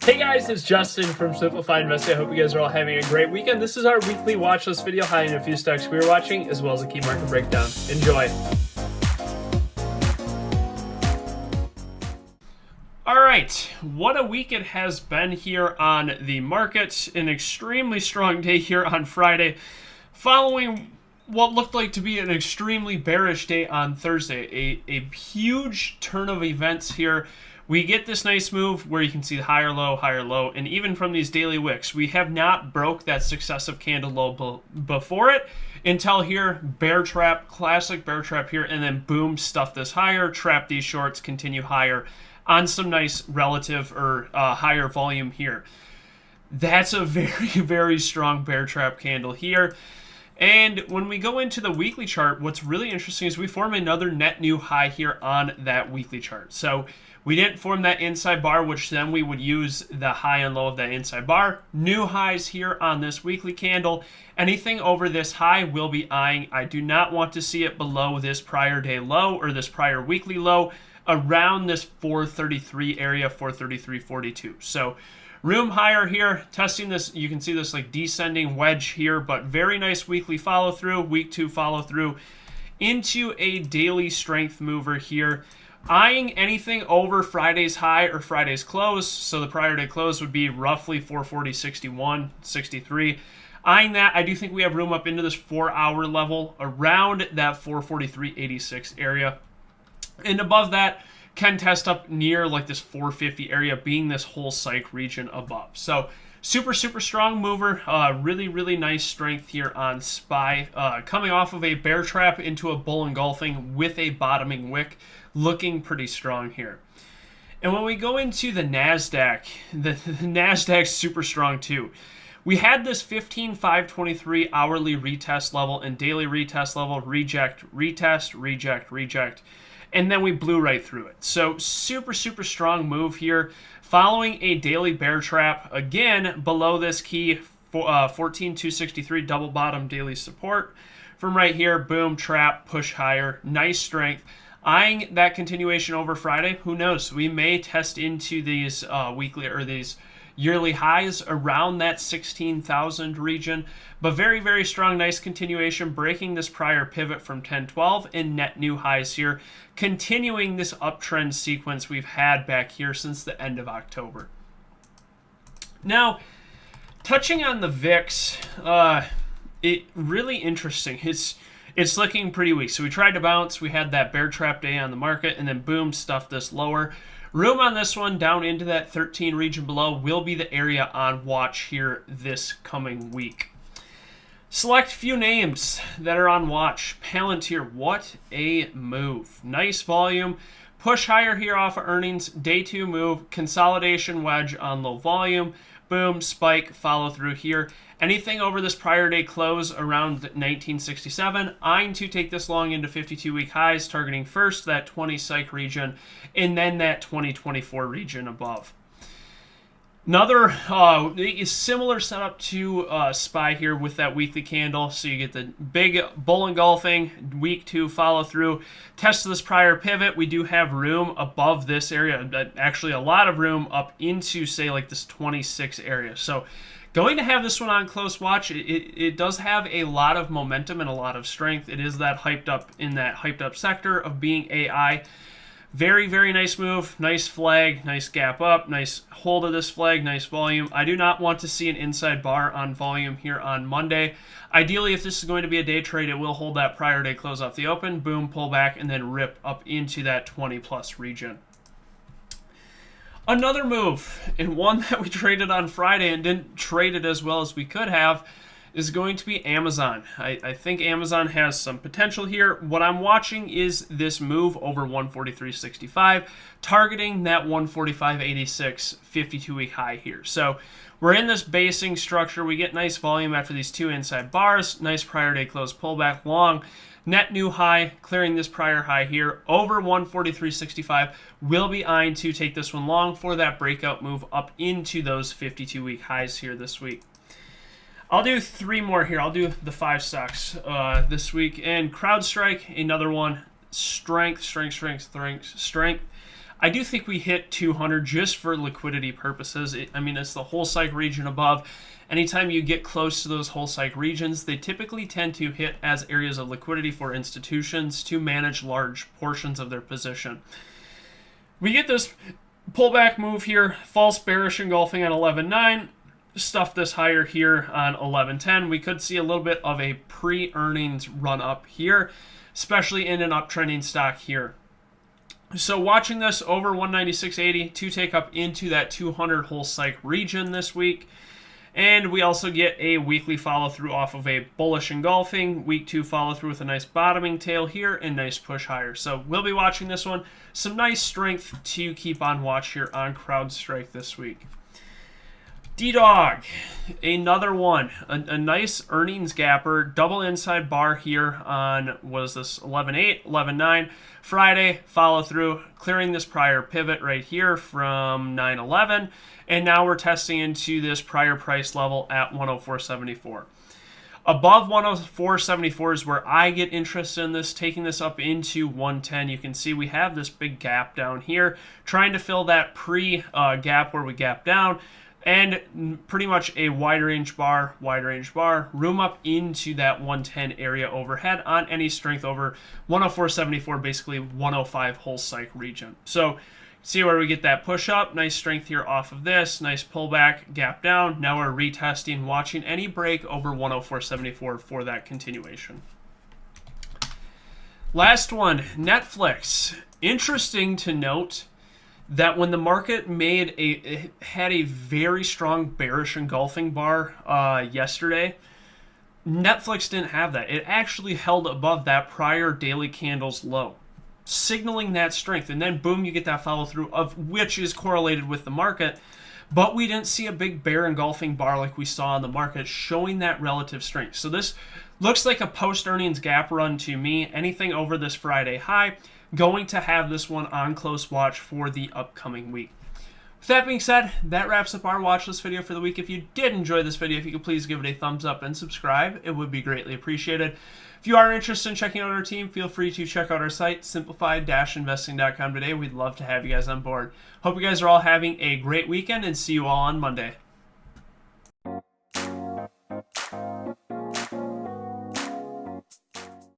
Hey guys, it's Justin from Simplified Investing. I hope you guys are all having a great weekend. This is our weekly watch list video highlighting a few stocks we are watching, as well as a key market breakdown. Enjoy. All right, what a week it has been here on the market. An extremely strong day here on Friday, following what looked like to be an extremely bearish day on Thursday. A huge turn of events here. We get this nice move where you can see higher low, and even from these daily wicks, we have not broke that successive candle low before it until here, bear trap, classic bear trap here, and then boom, stuff this higher, trap these shorts, continue higher on some nice relative or higher volume here. That's a very, very strong bear trap candle here. And when we go into the weekly chart, what's really interesting is we form another net new high here on that weekly chart. So we didn't form that inside bar, which then we would use the high and low of that inside bar. New highs here on this weekly candle. Anything over this high we'll be eyeing. I do not want to see it below this prior day low or this prior weekly low around this 433 area, 433.42. So room higher here, testing this. You can see this like descending wedge here, but very nice weekly follow through, week 2 follow through into a daily strength mover here. Eyeing anything over Friday's high or Friday's close. So the prior day close would be roughly 440.61, 63. Eyeing that, I do think we have room up into this 4-hour level around that 443.86 area. And above that, can test up near like this 450 area, being this whole psych region above. So super, super strong mover. Really, really nice strength here on SPY. Coming off of a bear trap into a bull engulfing with a bottoming wick. Looking pretty strong here. And when we go into the NASDAQ, the NASDAQ's super strong too. We had this 15,523 hourly retest level and daily retest level, reject, retest, reject, reject. And then we blew right through it. So super, super strong move here. Following a daily bear trap, again, below this key, 14,263 double bottom daily support. From right here, boom, trap, push higher, nice strength. Eyeing that continuation over Friday, who knows? We may test into these weekly or these yearly highs around that 16,000 region, but very, very strong, nice continuation, breaking this prior pivot from 1012 and net new highs here, continuing this uptrend sequence we've had back here since the end of October. Now, touching on the VIX, it really interesting. It's looking pretty weak. So we tried to bounce. We had that bear trap day on the market, and then boom, stuff this lower. Room on this one down into that 13 region below will be the area on watch here this coming week. Select few names that are on watch. Palantir, what a move. Nice volume. Push higher here off of earnings. Day 2 move. Consolidation wedge on low volume. Boom, spike, follow through here. Anything over this prior day close around 1967, eyeing to take this long into 52-week highs, targeting first that 20 psych region and then that 2024 region above. Another similar setup to SPY here with that weekly candle. So you get the big bull engulfing, week 2 follow through, test of this prior pivot. We do have room above this area, actually a lot of room up into say like this 26 area. So going to have this one on close watch. It does have a lot of momentum and a lot of strength. It is that hyped up sector of being AI. Very, very nice move, nice flag, nice gap up, nice hold of this flag, nice volume. I do not want to see an inside bar on volume here on Monday. Ideally, if this is going to be a day trade, it will hold that prior day close off the open, boom, pull back, and then rip up into that 20 plus region. Another move, and one that we traded on Friday and didn't trade it as well as we could have, is going to be Amazon. I think Amazon has some potential here. What I'm watching is this move over 143.65, targeting that 145.86 52-week high here. So we're in this basing structure. We get nice volume after these 2 inside bars, nice prior day close pullback, long, net new high, clearing this prior high here over 143.65. We'll be eyeing to take this one long for that breakout move up into those 52-week highs here this week. I'll do 3 more here. I'll do the 5 stocks this week. And CrowdStrike, another one. Strength. I do think we hit 200 just for liquidity purposes. I mean, it's the whole cycle region above. Anytime you get close to those whole cycle regions, they typically tend to hit as areas of liquidity for institutions to manage large portions of their position. We get this pullback move here, false bearish engulfing on 11.9, stuff this higher here on 11.10. We could see a little bit of a pre-earnings run up here, especially in an uptrending stock here. So watching this over 196.80 to take up into that 200 whole cycle region this week. And we also get a weekly follow through off of a bullish engulfing. Week 2 follow through with a nice bottoming tail here and nice push higher. So we'll be watching this one. Some nice strength to keep on watch here on CrowdStrike this week. D-Dog, another one, a nice earnings gapper, double inside bar here on, what is this, 11.8, 11.9, Friday, follow through, clearing this prior pivot right here from 9.11, and now we're testing into this prior price level at 104.74. Above 104.74 is where I get interested in this, taking this up into 110. You can see we have this big gap down here, trying to fill that pre-gap where we gap down, and pretty much a wide range bar, room up into that 110 area overhead on any strength over 104.74, basically 105 whole cycle region. So see where we get that push up, nice strength here off of this, nice pullback, gap down. Now we're retesting, watching any break over 104.74 for that continuation. Last one, Netflix. Interesting to note that when the market had a very strong bearish engulfing bar yesterday, Netflix didn't have that. It actually held above that prior daily candle's low, signaling that strength. And then boom, you get that follow through, of which is correlated with the market. But we didn't see a big bear engulfing bar like we saw in the market, showing that relative strength. So this looks like a post-earnings gap run to me. Anything over this Friday high, going to have this one on close watch for the upcoming week. With that being said, that wraps up our watch list video for the week. If you did enjoy this video, if you could please give it a thumbs up and subscribe, it would be greatly appreciated. If you are interested in checking out our team, feel free to check out our site, simplified-investing.com today. We'd love to have you guys on board. Hope you guys are all having a great weekend, and see you all on Monday.